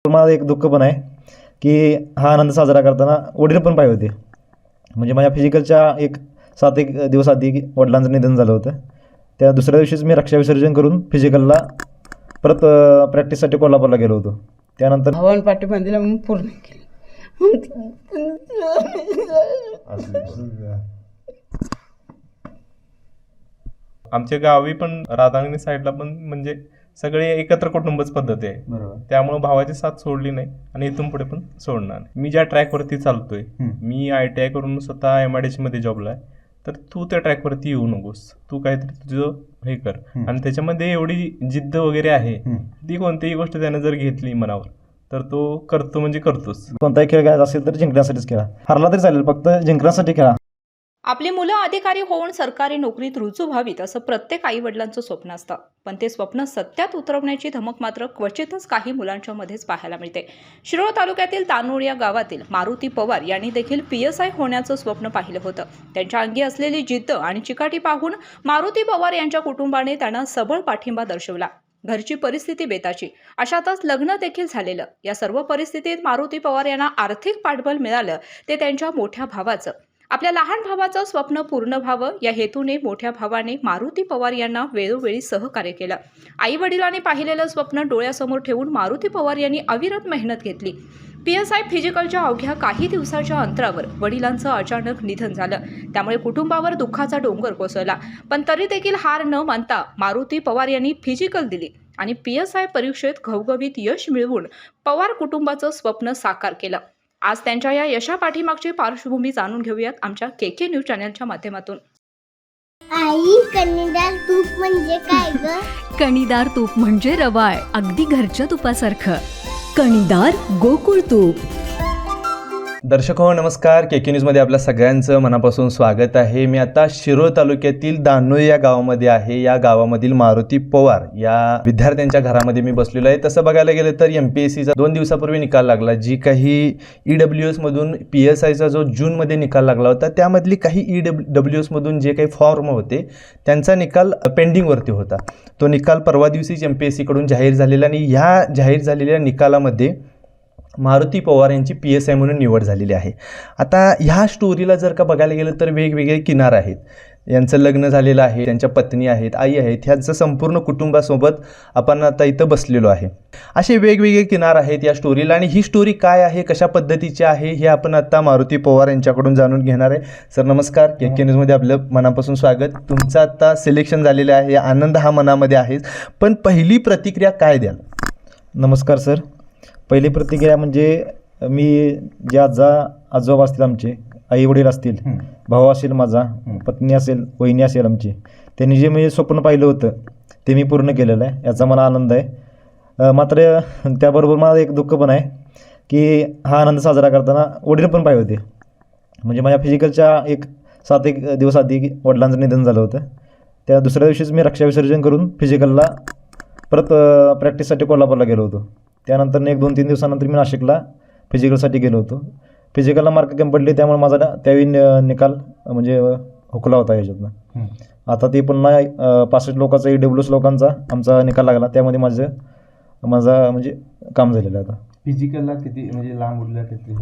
मला एक दुःख पण आहे की हा आनंद साजरा करताना वडील पण पाहिजे होते. म्हणजे माझ्या फिजिकलच्या एक 7 दिवस आधी वडिलांचं निधन झालं होतं. त्या दुसऱ्या दिवशीच मी रक्षा विसर्जन करून फिजिकलला परत प्रॅक्टिससाठी कोल्हापूरला गेलो होतो. त्यानंतर हवान पाठिंबा म्हणून पूर्ण केलं. आमच्या गावी पण राधांगणी साईडला पण म्हणजे सगळे एकत्र कुटुंबच पद्धती आहे. बरोबर. त्यामुळे भावाची साथ सोडली नाही आणि इथून पुढे पण सोडणार नाही. मी ज्या ट्रॅकवरती चालतोय, मी ITI करून स्वतः MIDC मध्ये जॉबला आहे, तर तू त्या ट्रॅकवरती येऊ नकोस. तू काहीतरी तुझं हे कर. आणि त्याच्यामध्ये एवढी जिद्द वगैरे आहे, ती कोणतीही गोष्ट त्याने जर घेतली मनावर तर तो करतो म्हणजे करतोच. कोणताही खेळ खेळायचा असेल तर जिंकण्यासाठीच खेळा, हरला तरी चालेल, फक्त जिंकण्यासाठी खेळा. आपली मुलं अधिकारी होऊन सरकारी नोकरीत रुजू व्हावीत असं प्रत्येक आईवडिलांचं स्वप्न असतं. पण ते स्वप्न सत्यात उतरवण्याची धमक मात्र क्वचितच काही मुलांच्या मध्येच पाहायला मिळते. शिरोळ तालुक्यातील तानोळ या गावातील मारुती पवार यांनी देखील PSI होण्याचं स्वप्न पाहिलं होतं. त्यांच्या अंगी असलेली जिद्द आणि चिकाटी पाहून मारुती पवार यांच्या कुटुंबाने त्यांना सबळ पाठिंबा दर्शवला. घरची परिस्थिती बेताची, अशातच लग्न देखील झालेलं. या सर्व परिस्थितीत मारुती पवार यांना आर्थिक पाठबळ मिळालं ते त्यांच्या मोठ्या भावाचं. आपल्या लहान भावाचं स्वप्न पूर्ण व्हावं या हेतूने मोठ्या भावाने मारुती पवार यांना वेळोवेळी सहकार्य केलं. आई वडिलांनी पाहिलेलं स्वप्न डोळ्यासमोर ठेवून मारुती पवार यांनी अविरत मेहनत घेतली. PSI फिजिकलच्या अवघ्या काही दिवसाच्या अंतरावर वडिलांचं अचानक निधन झालं. त्यामुळे कुटुंबावर दुःखाचा डोंगर कोसळला. पण तरी देखील हार न मानता मारुती पवार यांनी फिजिकल दिली आणि PSI परीक्षेत घवघवीत यश मिळवून पवार कुटुंबाचं स्वप्न साकार केलं. आज त्यांच्या या यशापाठीमागची पार्श्वभूमी जाणून घेऊयात आमच्या KK न्यूज चॅनलच्या माध्यमातून. आई, कणीदार तूप म्हणजे काय ग? कणीदार तूप म्हणजे रवाळ, अगदी घरच्या तुपासारखं. कणीदार गोकुळ तूप. दर्शक हो नमस्कार, KK न्यूजमध्ये आपल्या सगळ्यांचं मनापासून स्वागत आहे. मी आता शिरोळ तालुक्यातील दानोळ या गावामध्ये आहे. या गावामधील मारुती पवार या विद्यार्थ्यांच्या घरामध्ये मी बसलेलो आहे. तसं बघायला गेलं तर MPSCचा 2 दिवसापूर्वी निकाल लागला. जी काही EWS मधून PSIचा जो जूनमध्ये निकाल लागला होता, त्यामधली काही EWS मधून जे काही फॉर्म होते त्यांचा निकाल पेंडिंगवरती होता. तो निकाल परवा दिवशीच MPSC कडून जाहीर झालेला आणि ह्या जाहीर झालेल्या निकालामध्ये मारुती पवार यांची PSI म्हणून निवड झालेली आहे. आता ह्या स्टोरीला जर का बघायला गेलं तर वेगवेगळे किनार आहेत. यांचं लग्न झालेलं आहे, त्यांच्या पत्नी आहेत, आई आहेत, ह्यांचं संपूर्ण कुटुंबासोबत आपण आता इथं बसलेलो आहे. असे वेगवेगळे किनार आहेत या स्टोरीला आणि ही स्टोरी काय आहे, कशा पद्धतीची आहे, हे आपण आता मारुती पवार यांच्याकडून जाणून घेणार आहे. सर नमस्कार, KK न्यूजमध्ये आपलं मनापासून स्वागत. तुमचं आता सिलेक्शन झालेलं आहे, आनंद हा मनामध्ये आहे, पण पहिली प्रतिक्रिया काय द्याल? नमस्कार सर. पहिली प्रतिक्रिया म्हणजे मी जे आजोबा असतील, आमचे आई वडील असतील, भाऊ असेल माझा, पत्नी असेल, वहिनी असेल आमची, त्यांनी जे मी स्वप्न पाहिलं होतं ते मी पूर्ण केलेलं आहे. याचा मला आनंद आहे. मात्र त्याबरोबर मला एक दुःख पण आहे की हा आनंद साजरा करताना वडील पण पाहिजे होते. म्हणजे माझ्या फिजिकलच्या एक 7 दिवस आधी वडिलांचं निधन झालं होतं. त्या दुसऱ्या दिवशीच मी रक्षा विसर्जन करून फिजिकलला परत प्रॅक्टिससाठी कोल्हापूरला गेलो होतो. त्यानंतर 1-2-3 दिवसानंतर मी नाशिकला फिजिकलसाठी गेलो होतो. फिजिकलला मार्क कमी पडले, त्यामुळे माझा त्यावेळी निकाल म्हणजे हुकला होता याच्यातनं. आता ते पुन्हा 65 लोकांचा EWS लोकांचा आमचा निकाल लागला. त्यामध्ये माझा म्हणजे काम झालेलं आहे. आता फिजिकलला किती म्हणजे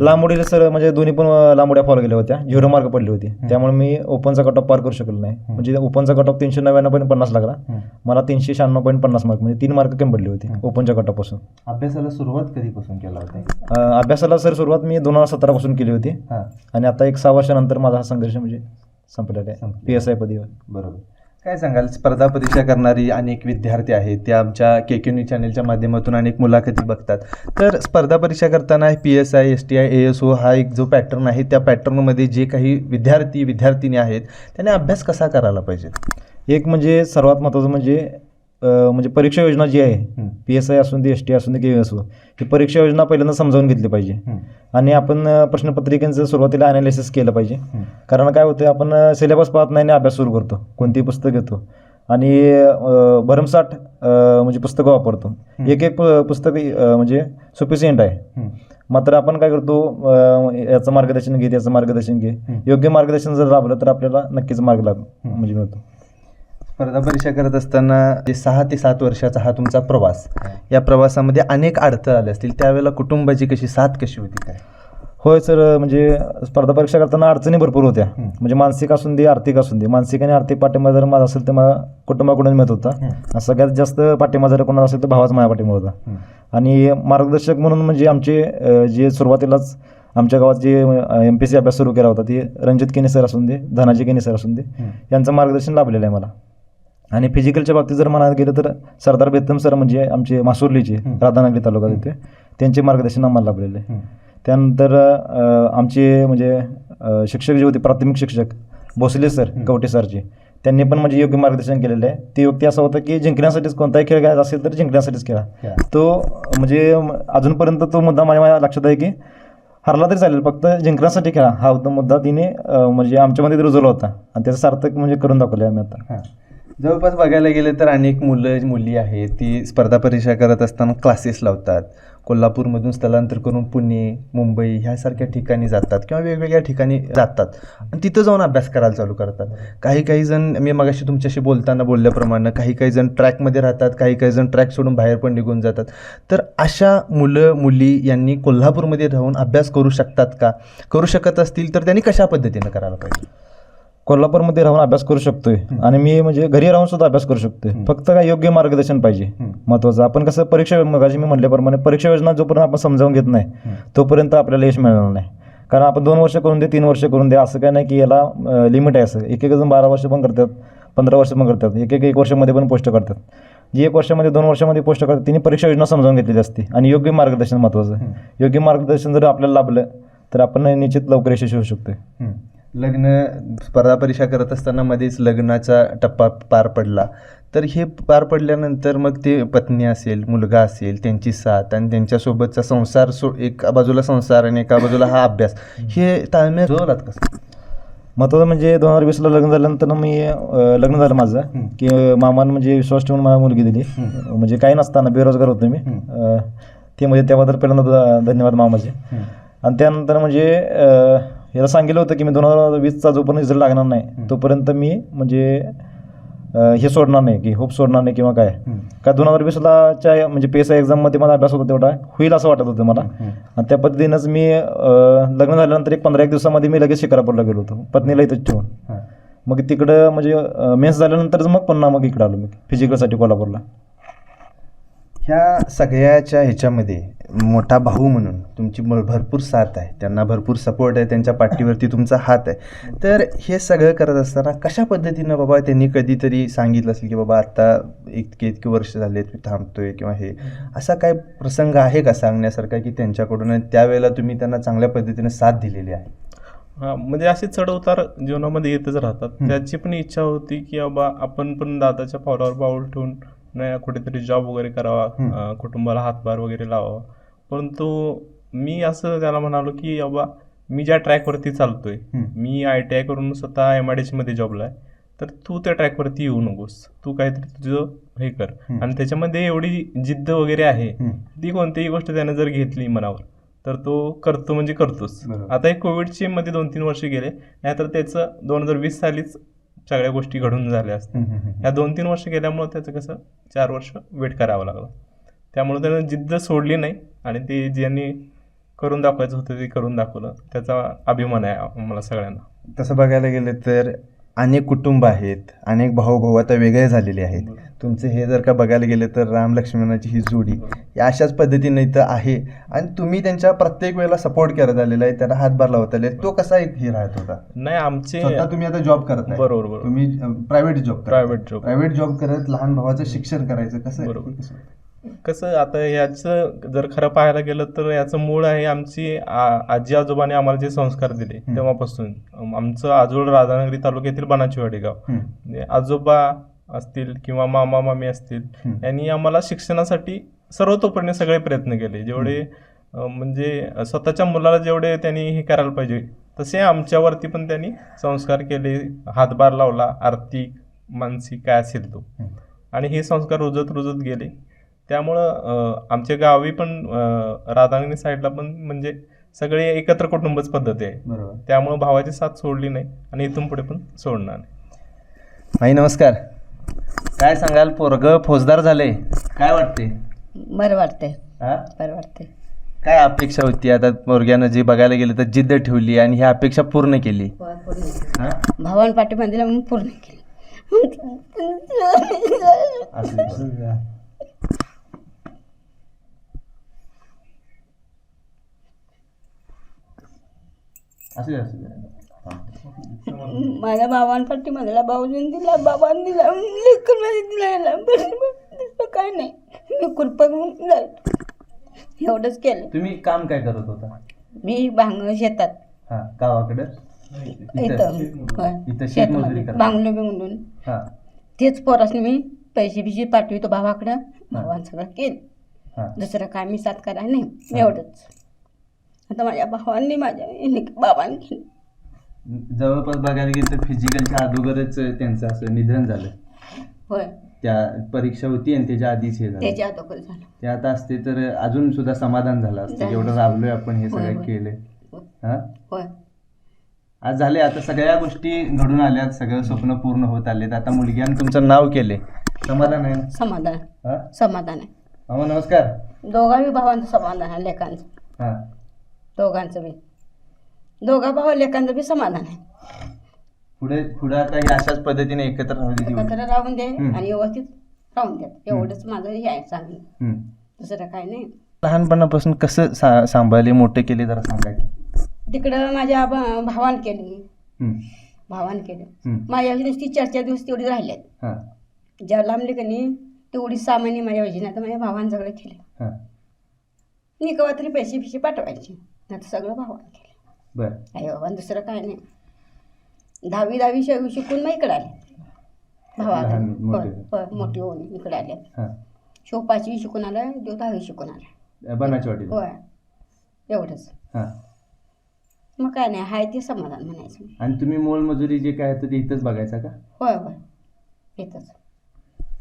लांब उडीला सर म्हणजे दोन्ही पण लांब उड्या फॉलो केल्या होत्या. 0 मार्क पडले होते. त्यामुळे मी ओपनचा कट ऑफ पार करू शकलो नाही. म्हणजे ओपनचा कट ऑफ 399.50 लागला. मला 396.50 मार्क म्हणजे 3 मार्क कमी पडले होते ओपनच्या कट ऑफपासून. अभ्यासाला सुरुवात कधीपासून केला होता? अभ्यासाला सर सुरुवात मी 2017 पासून केली होती आणि आता एक 6 वर्षानंतर माझा हा संघर्ष म्हणजे संपलेला आहे PSI पदवीवर. बरोबर. काय सांगाल, स्पर्धा परीक्षा करणारी अनेक विद्यार्थी आहेत, ते आमच्या KK न्यूज चॅनलच्या माध्यमातून अनेक मुलाखती बघतात. तर स्पर्धा परीक्षा करताना PSI, STI, ASO हा एक जो पॅटर्न आहे, त्या पॅटर्नमध्ये जे काही विद्यार्थिनी आहेत त्याने अभ्यास कसा करायला पाहिजे? एक म्हणजे सर्वात महत्त्वाचं म्हणजे परीक्षा योजना जी आहे, PSI असून दे, STI असून दे किंवा ASO, ही परीक्षा योजना पहिल्यांदा समजावून घेतली पाहिजे. आणि आपण प्रश्नपत्रिकांचं सुरुवातीला ॲनालिसिस केलं पाहिजे. कारण काय होतं, आपण सिलेबस पाहत नाही आणि अभ्यास सुरू करतो, कोणतीही पुस्तक घेतो आणि भरमसाठ म्हणजे पुस्तकं वापरतो. एक पुस्तक म्हणजे सफिशियंट आहे. मात्र आपण काय करतो, याचं मार्गदर्शन घे, त्याचं मार्गदर्शन घे. योग्य मार्गदर्शन जर राबलं तर आपल्याला नक्कीच मार्ग मिळतो. स्पर्धा परीक्षा करत असताना जे 6 ते 7 वर्षाचा हा तुमचा प्रवास, या प्रवासामध्ये अनेक अडथळे आले असतील, त्यावेळेला कुटुंबाची साथ कशी होती काय? होय सर, म्हणजे स्पर्धा परीक्षा करताना अडचणी भरपूर होत्या. म्हणजे मानसिक असून दे, आर्थिक असून दे. मानसिक आणि आर्थिक पाठिंबा जर माझा असेल तर मला कुटुंबाकडून मिळत होता. आणि सगळ्यात जास्त पाठिंबा जर कोणाला असेल तर भावाचा माझ्या पाठिंबा होता. आणि मार्गदर्शक म्हणून म्हणजे आमचे जे सुरुवातीलाच आमच्या गावात जे MPSC अभ्यास सुरू केला होता ते रणजित केने सर असून दे, धनाजी केने सर असून दे, यांचं मार्गदर्शन लाभलेलं आहे मला. आणि फिजिकलच्या बाबतीत जर म्हणायला गेलं तर सरदार बेतम सर म्हणजे आमचे मासुर्लीचे, राधानगरी तालुक्यात येते, त्यांचे मार्गदर्शन आम्हाला लाभलेलं आहे. त्यानंतर आमचे म्हणजे शिक्षक जे होते, प्राथमिक शिक्षक भोसले सर, कवटे सरचे, त्यांनी पण म्हणजे योग्य मार्गदर्शन केलेलं आहे. ते व्यक्ती असं होतं की जिंकण्यासाठीच कोणताही खेळ खेळायचा असेल तर जिंकण्यासाठीच खेळा. तो म्हणजे अजूनपर्यंत तो मुद्दा माझ्या लक्षात आहे की हरला तरी चालेल, फक्त जिंकण्यासाठी खेळा, हा होता मुद्दा तिने म्हणजे आमच्यामध्ये रुजवला होता. आणि त्याचं सार्थक म्हणजे करून दाखवलं आहे आम्ही आता. जवळपास बघायला गेले तर अनेक मुलं मुली आहेत ती स्पर्धा परीक्षा करत असताना क्लासेस लावतात. कोल्हापूरमधून स्थलांतर करून पुणे, मुंबई ह्यासारख्या ठिकाणी जातात किंवा वेगवेगळ्या ठिकाणी जातात आणि तिथं जाऊन अभ्यास करायला चालू करतात. काही जण, मी मगाशी तुमच्याशी बोलताना बोलल्याप्रमाणे, काही जण ट्रॅकमध्ये राहतात, काही जण ट्रॅक सोडून बाहेर पण निघून जातात. तर अशा मुलं मुली यांनी कोल्हापूरमध्ये राहून अभ्यास करू शकतात का? करू शकत असतील तर त्यांनी कशा पद्धतीनं करायला पाहिजे? कोल्हापूरमध्ये राहून अभ्यास करू शकतोय आणि मी म्हणजे घरी राहून सुद्धा अभ्यास करू शकतोय. फक्त काय योग्य मार्गदर्शन पाहिजे महत्त्वाचं. आपण कसं परीक्षा, मगाशी मी म्हटल्याप्रमाणे परीक्षा योजना जोपर्यंत आपण समजावून घेत नाही तोपर्यंत आपल्याला यश मिळणार नाही. कारण आपण 2 वर्ष करून दे, 3 वर्ष करून दे, असं काय नाही की याला लिमिट आहे. असं एक जण 12 वर्ष पण करतात, 15 वर्ष पण करतात, एक वर्षामध्ये पण पोस्ट करतात. जी 1 वर्षामध्ये 2 वर्षामध्ये पोस्ट करतात तिने परीक्षा योजना समजावून घेतलेली असते. आणि योग्य मार्गदर्शन महत्त्वाचं. योग्य मार्गदर्शन जर आपल्याला लाभलं तर आपण निश्चित लवकर यशस्वी होऊ शकतोय. स्पर्धा परीक्षा करत असताना मध्येच लग्नाचा टप्पा पार पडला, तर हे पार पडल्यानंतर मग ते पत्नी असेल, मुलगा असेल, त्यांची साथ आणि त्यांच्यासोबतचा संसार, एका बाजूला संसार आणि एका बाजूला हा अभ्यास, हे ताळमेळ जुळवलात कसं? महत्त्वाचं म्हणजे 2020ला लग्न झाल्यानंतर मी लग्न झालं माझं की मामानं म्हणजे विश्वास ठेवून मला मुलगी दिली. म्हणजे काही नसताना बेरोजगार होतो मी. ते म्हणजे त्याबद्दल पहिल्यांदा धन्यवाद मामाचे. आणि त्यानंतर म्हणजे याला सांगितलं होतं की मी 2020चा जोपर्यंत रिझल्ट लागणार नाही तोपर्यंत मी म्हणजे हे सोडणार नाही, की होप सोडणार नाही किंवा काय. का 2020च्या म्हणजे PSI एक्झाममध्ये माझा अभ्यास होता तेवढा होईल असं वाटत होतं मला. आणि त्या पद्धतीनंच मी लग्न झाल्यानंतर 15-1 दिवसामध्ये मी लगेच शिक्रापूरला गेलो होतो पत्नीला इथंच ठेवून. मग तिकडं म्हणजे मेन्स झाल्यानंतरच मग पुन्हा मग इकडं आलो मी फिजिकलसाठी कोल्हापूरला. ह्या सगळ्याच्या ह्याच्यामध्ये मोठा भाऊ म्हणून तुमची भरपूर साथ आहे, त्यांना भरपूर सपोर्ट आहे, त्यांच्या पाठीवरती तुमचा हात आहे. तर हे सगळं करत असताना कशा पद्धतीनं बाबा त्यांनी कधीतरी सांगितलं असेल की बाबा आत्ता इतके वर्ष झालेत मी थांबतोय किंवा हे असा काय प्रसंग आहे का सांगण्यासारखा की त्यांच्याकडून त्यावेळेला तुम्ही त्यांना चांगल्या पद्धतीनं साथ दिलेली आहे? म्हणजे असे चढउतार जीवनामध्ये येतच राहतात. त्याची पण इच्छा होती की बाबा आपण पण दादाच्या पावलावर पाऊल ठेवून नाही कुठेतरी जॉब वगैरे करावा, कुटुंबाला हातभार वगैरे लावावा. परंतु मी असं त्याला म्हणालो की बाबा मी ज्या ट्रॅकवरती चालतोय, मी ITI करून स्वतः MIDC मध्ये जॉबला आहे, तर तू त्या ट्रॅकवरती येऊ नकोस, तू काहीतरी तुझं हे कर. आणि त्याच्यामध्ये एवढी जिद्द वगैरे आहे, ती कोणतीही गोष्ट त्याने जर घेतली मनावर तर तो करतो म्हणजे करतोच. आता हे कोविडचे मध्ये 2-3 वर्ष गेले, नाहीतर त्याचं 2020 सालीच सगळ्या गोष्टी घडून झाल्या असत्या. ह्या 2-3 वर्ष गेल्यामुळं त्याचं कसं 4 वर्ष वेट करावं लागलं. त्यामुळे त्यानं जिद्द सोडली नाही आणि ते ज्यांनी करून दाखवायचं होतं ते करून दाखवलं. त्याचा अभिमान आहे आम्हाला सगळ्यांना. तसं बघायला गेलं तर अनेक कुटुंब आहेत, अनेक भाऊ आता वेगळे झालेले आहेत. तुमचे हे जर का बघायला गेलं तर राम लक्ष्मणाची ही जोडी या अशाच पद्धतीने इथं आहे आणि तुम्ही त्यांच्या प्रत्येक वेळेला सपोर्ट करत आलेला आहे, त्यांना हातभार लावत आले. तो कसा एक हे राहत होता? नाही आमचे तुम्ही आता जॉब करत नाही, बरोबर, तुम्ही प्रायव्हेट जॉब करत लहान भावाचं शिक्षण करायचं कसं? बरोबर. कसं आता याचं जर खरं पाहायला गेलं तर याचं मूळ आहे आमची आजी आजोबाने आम्हाला जे संस्कार दिले तेव्हापासून. आमचं आजोळ राधानगरी तालुक्यातील बनाचीवाडी गाव, आजोबा असतील किंवा मामा मामी असतील, यांनी आम्हाला शिक्षणासाठी सर्वतोपरीने सगळे प्रयत्न केले. जेवढे म्हणजे स्वतःच्या मुलाला जेवढे त्यांनी हे करायला पाहिजे तसे आमच्यावरती पण त्यांनी संस्कार केले, हातभार लावला, आर्थिक मानसिक काय असेल तो. आणि हे संस्कार रुजत गेले. त्यामुळं आमच्या गावी पण राधानगरी साईडला पण म्हणजे सगळे एकत्र कुटुंबच पद्धती आहे. त्यामुळं भावाची साथ सोडली नाही आणि इथून पुढे पण सोडणार नाही. आई नमस्कार. काय सांगाल, पोरगं फौजदार झाले, काय वाटते? बरं वाटतंय, हा, बरं वाटतंय. काय अपेक्षा होती? आता पोरग्यानं जे बघायला गेलं तर जिद्द ठेवली आणि ही अपेक्षा पूर्ण केली. हा? भावानं पाठिंबा दिला म्हणून पूर्ण केली. असू दे. असू दे, असू दे. माझ्या भावानं पाठिंबा दिला, भाऊजीने दिला, बाबांनी दिला, लेकरमध्ये दिला, याला दुसरं काय नाही. मी कृपा करून जाईल एवढंच केलं. तुम्ही काम काय करत होता? मी भांग शेतात हा, गावाकडं इथं इथं शेतमजुरी शेतामध्ये करता. भांगलो बिंगलून हा, तेच पोरासने मी पैसे बिशे पाठवितो भावाकडं. भावानं सगळं केलं, हा. दुसरं काय मी साथ करायला नाही. एवढंच. आता माझ्या भावांनी बाबांनी केलं. जवळपास बघायला गेलं तर फिजिकलच्या अगोदरच त्यांचं असं निधन झालं. होय, त्या परीक्षा होती आणि त्याच्या आधीच हे झालं. त्याच्या अगोदर झालं. ते आता असते तर अजून सुद्धा समाधान झालं असतं. झालं. एवढं राबलोय आपण, हे होय, सगळं होय. केलंय. होय. हा, होय, आज झाले. आता सगळ्या गोष्टी घडून आल्यात, सगळं स्वप्न पूर्ण होत आलेत. आता मुलग्यानं तुमचं नाव केले, समाधान आहे ना? समाधान हा, समाधान आहे. मामा नमस्कार. दोघाही भावांचं समाधान आहे, लेकांचं. हा, दोघांचं बी, दोघा भावा लेकांचं बी समाधान आहे. पुढे पुढे आता हे अशाच पद्धतीने एकत्र राहू दे दिवस. एकत्र राहून दे हम्म. आणि व्यवस्थित राहून द्या, एवढंच माझं हे आहे सांगणं. हम्म. दुसरं काय नाही. लहानपणापासून कसं सांभाळले, मोठे केले, जरा सांगा की. तिकडं माझ्या भावानं केली, हम्म. भावानं केलं. हम्म. माझ्या ती 4-4 दिवस तेवढी राहिल्यात. हा, ज्या लांबले का नाही तेवढी सामान्य माझ्या वजीने आता माझ्या भावानं सगळं केलं. हा, मी केव्हा तरी पैसे बिशे पाठवायचे, नाही तर सगळं भावानं केलं. बर. आई बाबा दुसरं काय नाही. 10वी शिकून मग इकडे आले भावा. लहान, मोठे. मोठी होऊन इकडे आले. हा, शो 5वी शिकून आला, देव 10वी शिकून आला. बनाची वाटीला. होय, एवढंच. हा, मग काय नाही, हाय ते समाधान म्हणायचं. आणि तुम्ही मोलमजुरी जे काय होतं ते इथंच बघायचा का? होय होय, येतच.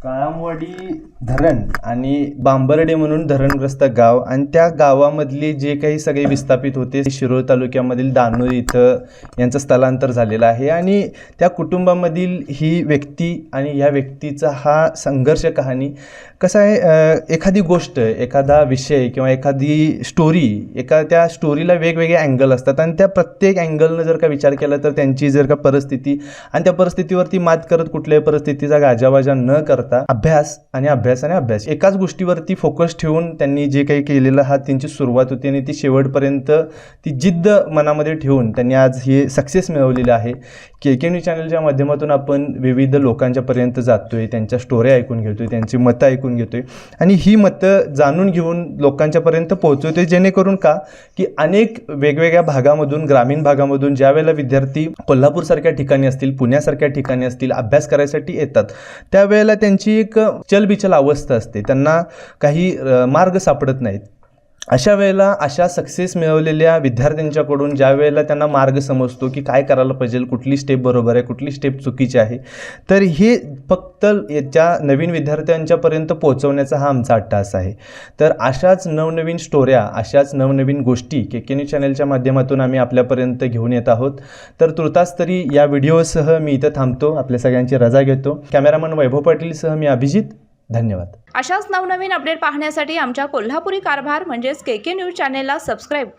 काळामवाडी धरण आणि बांबर्डे म्हणून धरणग्रस्त गाव, आणि त्या गावामधले जे काही सगळे विस्थापित होते, शिरोळ तालुक्यामधील दानोळी इथं यांचं स्थलांतर झालेलं आहे. आणि त्या कुटुंबामधील ही व्यक्ती आणि ह्या व्यक्तीचा हा संघर्ष कहाणी कसं आहे, एखादी गोष्ट, एखादा विषय किंवा एखादी स्टोरी, त्या स्टोरीला वेगवेगळे अँगल असतात आणि त्या प्रत्येक अँगलनं जर का विचार केला तर त्यांची जर का परिस्थिती आणि त्या परिस्थितीवरती मात करत कुठल्याही परिस्थितीचा गाजावाजा न करता अभ्यास आणि अभ्यास आणि अभ्यास एकाच गोष्टीवरती फोकस ठेवून त्यांनी जे काही केलेलं हा त्यांची सुरुवात होती आणि ती शेवटपर्यंत ती जिद्द मनामध्ये ठेवून त्यांनी आज हे सक्सेस मिळवलेलं आहे. KK न्यूज चॅनलच्या माध्यमातून आपण विविध लोकांच्यापर्यंत जातोय, त्यांच्या स्टोऱ्या ऐकून घेतोय, त्यांची मतं ऐकून घेतोय आणि ही मतं जाणून घेऊन लोकांच्यापर्यंत पोहोचवतोय, जेणेकरून का की अनेक वेगवेगळ्या भागामधून, ग्रामीण भागामधून ज्यावेळेला विद्यार्थी कोल्हापूरसारख्या ठिकाणी असतील, पुण्यासारख्या ठिकाणी असतील, अभ्यास करायसाठी येतात, त्यावेळेला त्यांची एक चलबिचल अवस्था असते, त्यांना काही मार्ग सापडत नाहीत. अशा वेळेला अशा सक्सेस मिळवलेल्या विद्यार्थ्यांच्याकडून ज्या वेळेला त्यांना मार्ग समजतो की काय करायला पाहिजे, कुठली स्टेप बरोबर आहे, कुठली स्टेप चुकीची आहे, तर हे फक्त याच्या नवीन विद्यार्थ्यांच्यापर्यंत पोहोचवण्याचा हा आमचा अट्टास आहे. तर अशाच नवनवीन स्टोऱ्या, अशाच नवनवीन गोष्टी KK न्यूज चॅनलच्या माध्यमातून आम्ही आपल्यापर्यंत घेऊन येत आहोत. तर तुर्तास तरी या व्हिडिओसह मी इथं थांबतो, आपल्या सगळ्यांची रजा घेतो. कॅमेरामन वैभव पाटीलसह मी अभिजित. धन्यवाद. अशाच नवनवीन अपडेट पाहण्यासाठी आमच्या कोल्हापुरी कारभार म्हणजेच KK न्यूज चॅनेलला सबस्क्राईब करा.